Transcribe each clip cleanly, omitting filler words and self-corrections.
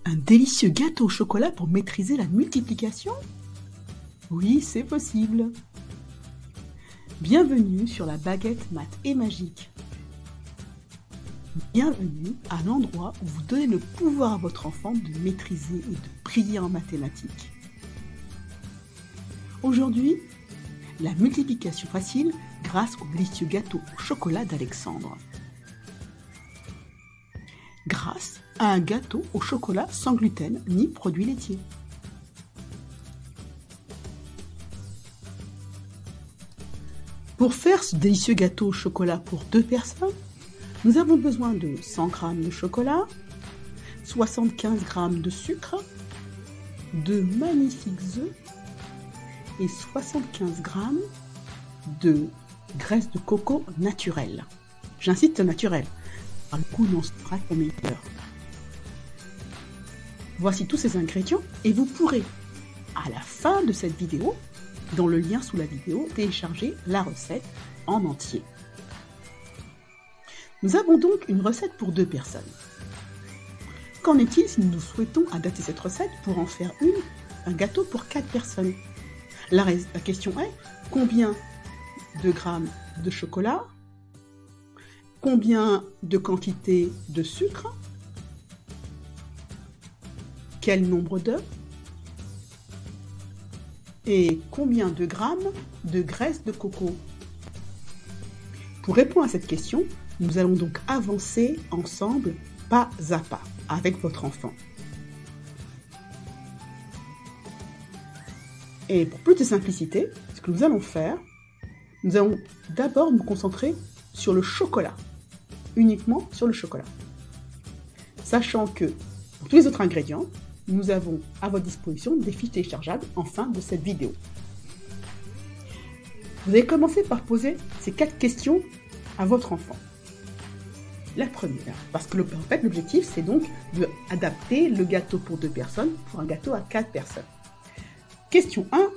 Un délicieux gâteau au chocolat pour maîtriser la multiplication? Oui, c'est possible. Bienvenue sur la baguette maths et magique. Bienvenue à l'endroit où vous donnez le pouvoir à votre enfant de maîtriser et de briller en mathématiques. Aujourd'hui, la multiplication facile grâce au délicieux gâteau au chocolat d'Alexandre. Grâce à un gâteau au chocolat sans gluten ni produits laitiers. Pour faire ce délicieux gâteau au chocolat pour 2 personnes, nous avons besoin de 100 g de chocolat, 75 g de sucre, de magnifiques œufs et 75 g de graisse de coco naturelle. J'insiste naturelle, car le goût n'en sera qu'au meilleur. Voici tous ces ingrédients et vous pourrez, à la fin de cette vidéo, dans le lien sous la vidéo, télécharger la recette en entier. Nous avons donc une recette pour 2 personnes. Qu'en est-il si nous souhaitons adapter cette recette pour en faire un gâteau pour 4 personnes? La question est, combien de grammes de chocolat? Combien de quantité de sucre? Quel nombre d'œufs? Et combien de grammes de graisse de coco? Pour répondre à cette question, nous allons donc avancer ensemble pas à pas avec votre enfant. Et pour plus de simplicité, ce que nous allons faire, nous allons d'abord nous concentrer sur le chocolat, uniquement sur le chocolat. Sachant que pour tous les autres ingrédients, nous avons à votre disposition des fiches téléchargeables en fin de cette vidéo. Vous allez commencer par poser ces 4 questions à votre enfant. La première, parce que en fait, l'objectif, c'est donc d'adapter le gâteau pour 2 personnes pour un gâteau à 4 personnes. Question 1,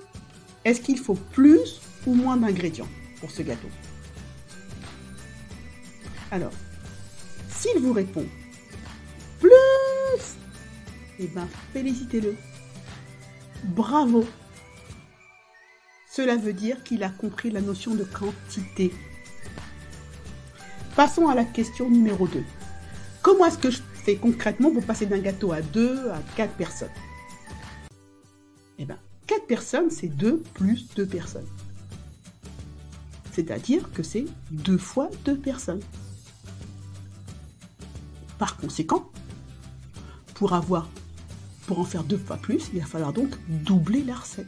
est-ce qu'il faut plus ou moins d'ingrédients pour ce gâteau? Alors, s'il vous répond plus, eh bien, félicitez-le. Bravo. Cela veut dire qu'il a compris la notion de quantité. Passons à la question numéro 2. Comment est-ce que je fais concrètement pour passer d'un gâteau à 2 à 4 personnes? Eh bien, 4 personnes, c'est 2 plus 2 personnes. C'est-à-dire que c'est 2 fois 2 personnes. Par conséquent, pour en faire 2 fois plus, il va falloir donc doubler la recette.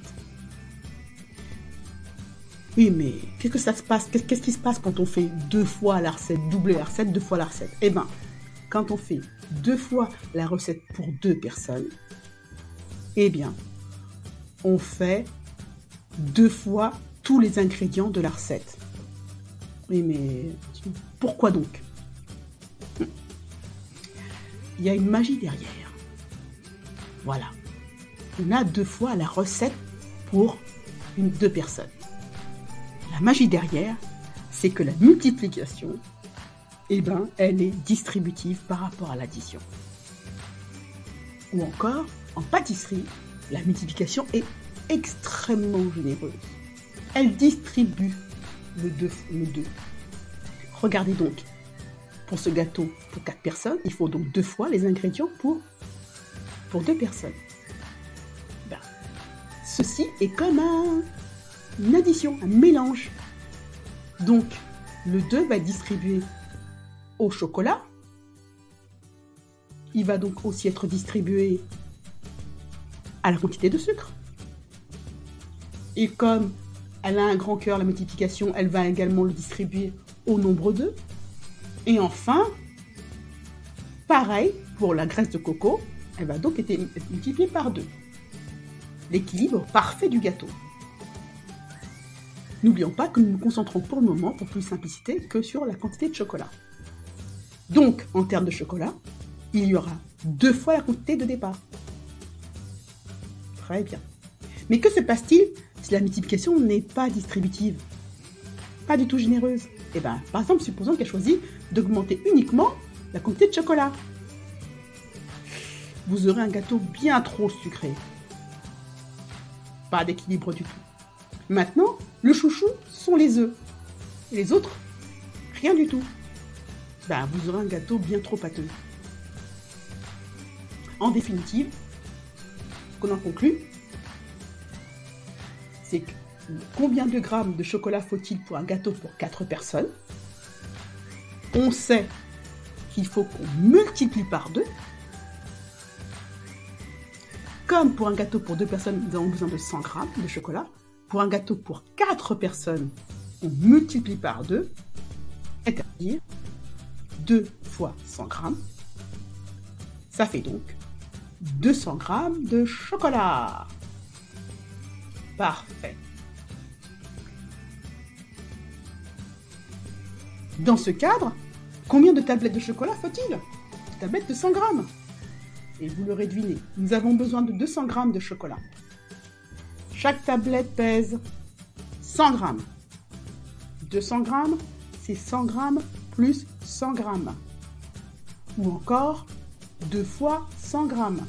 Oui, mais qu'est-ce que ça se passe? Qu'est-ce qui se passe quand on fait 2 fois la recette, doubler la recette, 2 fois la recette? Eh bien, quand on fait 2 fois la recette pour 2 personnes, eh bien, on fait 2 fois tous les ingrédients de la recette. Oui, mais pourquoi donc? Il y a une magie derrière. Voilà. On a 2 fois la recette pour 2 personnes. La magie derrière, c'est que la multiplication, eh ben, elle est distributive par rapport à l'addition. Ou encore, en pâtisserie, la multiplication est extrêmement généreuse. Elle distribue le 2. Regardez donc, pour ce gâteau pour 4 personnes, il faut donc 2 fois les ingrédients pour 2 personnes. Ben, ceci est comme une addition, un mélange. Donc, le 2 va être distribué au chocolat. Il va donc aussi être distribué à la quantité de sucre. Et comme elle a un grand cœur, la multiplication, elle va également le distribuer au nombre 2. Et enfin, pareil pour la graisse de coco, elle va donc être multipliée par 2. L'équilibre parfait du gâteau. N'oublions pas que nous nous concentrons pour le moment, pour plus de simplicité, que sur la quantité de chocolat. Donc, en termes de chocolat, il y aura 2 fois la quantité de départ. Très bien. Mais que se passe-t-il si la multiplication n'est pas distributive? Pas du tout généreuse? Eh bien, par exemple, supposons qu'elle choisit d'augmenter uniquement la quantité de chocolat. vous aurez un gâteau bien trop sucré. Pas d'équilibre du tout. Maintenant, le chouchou sont les œufs. Et les autres, rien du tout. Vous aurez un gâteau bien trop pâteux. En définitive, ce qu'on en conclut, c'est que combien de grammes de chocolat faut-il pour un gâteau pour 4 personnes? On sait qu'il faut qu'on multiplie par 2. Comme pour un gâteau pour 2 personnes, nous avons besoin de 100 grammes de chocolat. Pour un gâteau pour 4 personnes, on multiplie par 2, c'est-à-dire 2 fois 100 grammes. Ça fait donc 200 grammes de chocolat. Parfait. Dans ce cadre, combien de tablettes de chocolat faut-il? Des tablettes de 100 grammes. Et vous l'aurez deviné, nous avons besoin de 200 grammes de chocolat. Chaque tablette pèse 100 grammes. 200 grammes, c'est 100 grammes plus 100 grammes. Ou encore 2 fois 100 grammes.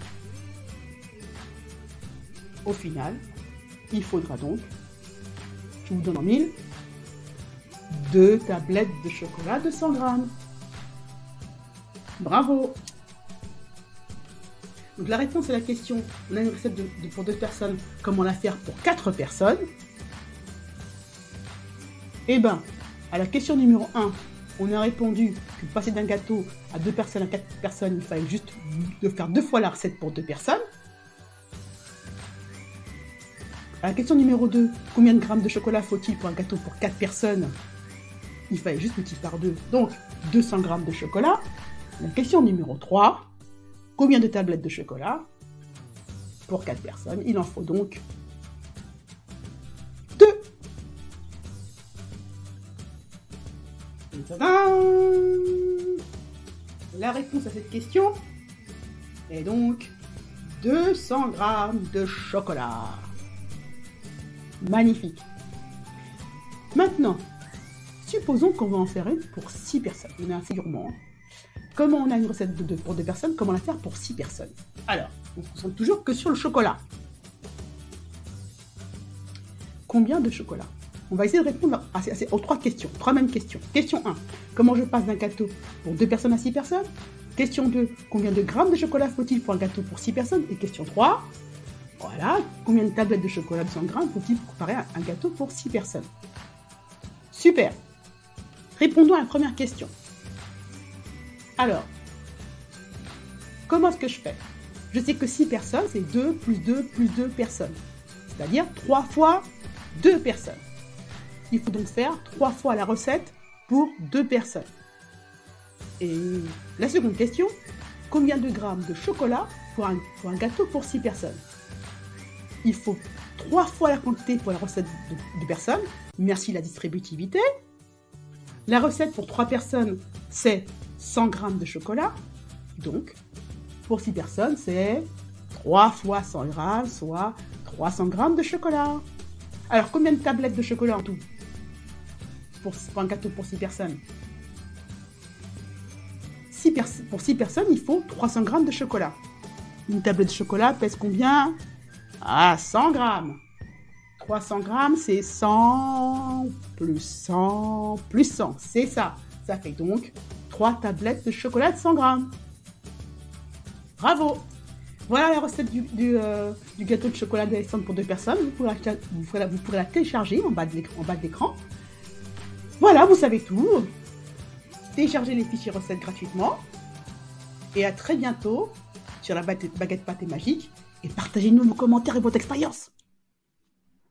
Au final, il faudra donc, je vous donne en mille, 2 tablettes de chocolat de 100 grammes. Bravo! Donc la réponse à la question, on a une recette pour 2 personnes, comment la faire pour 4 personnes? À la question numéro 1, on a répondu que passer d'un gâteau à 2 personnes à 4 personnes, il fallait juste faire 2 fois la recette pour 2 personnes. À la question numéro 2, combien de grammes de chocolat faut-il pour un gâteau pour 4 personnes? Il fallait juste multiplier par 2, donc 200 grammes de chocolat. La question numéro 3, combien de tablettes de chocolat pour 4 personnes? Il en faut donc 2. La réponse à cette question est donc 200 grammes de chocolat. Magnifique. Maintenant, supposons qu'on va en faire une pour 6 personnes. On est assez gourmand. Comment on a une recette pour 2 personnes, comment la faire pour 6 personnes? Alors, on se concentre toujours que sur le chocolat. Combien de chocolat? On va essayer de répondre aux 3 questions, 3 mêmes questions. Question 1, comment je passe d'un gâteau pour 2 personnes à 6 personnes? Question 2, combien de grammes de chocolat faut-il pour un gâteau pour 6 personnes? Et question 3, voilà, combien de tablettes de chocolat de 100 grammes faut-il pour préparer un gâteau pour 6 personnes? Super. Répondons à la première question. Alors, comment est-ce que je fais? Je sais que 6 personnes, c'est 2 plus 2 plus 2 personnes. C'est-à-dire 3 fois 2 personnes. Il faut donc faire 3 fois la recette pour 2 personnes. Et la seconde question, combien de grammes de chocolat pour un gâteau pour 6 personnes? Il faut 3 fois la quantité pour la recette de personnes. Merci la distributivité. La recette pour 3 personnes, c'est 100 grammes de chocolat. Donc, pour 6 personnes, c'est 3 fois 100 grammes, soit 300 grammes de chocolat. Alors, combien de tablettes de chocolat en tout pour un gâteau pour 6 personnes? Pour 6 personnes, il faut 300 grammes de chocolat. Une tablette de chocolat pèse combien? 100 grammes. 300 grammes, c'est 100 plus 100 plus 100. C'est ça. Ça fait donc 3 tablettes de chocolat de 100 grammes. Bravo! Voilà la recette du gâteau de chocolat d'Alexandre pour 2 personnes. Vous pourrez la télécharger en bas de l'écran. Voilà, vous savez tout. Téléchargez les fichiers recettes gratuitement. Et à très bientôt sur la baguette pâtée magique. Et partagez-nous vos commentaires et votre expérience.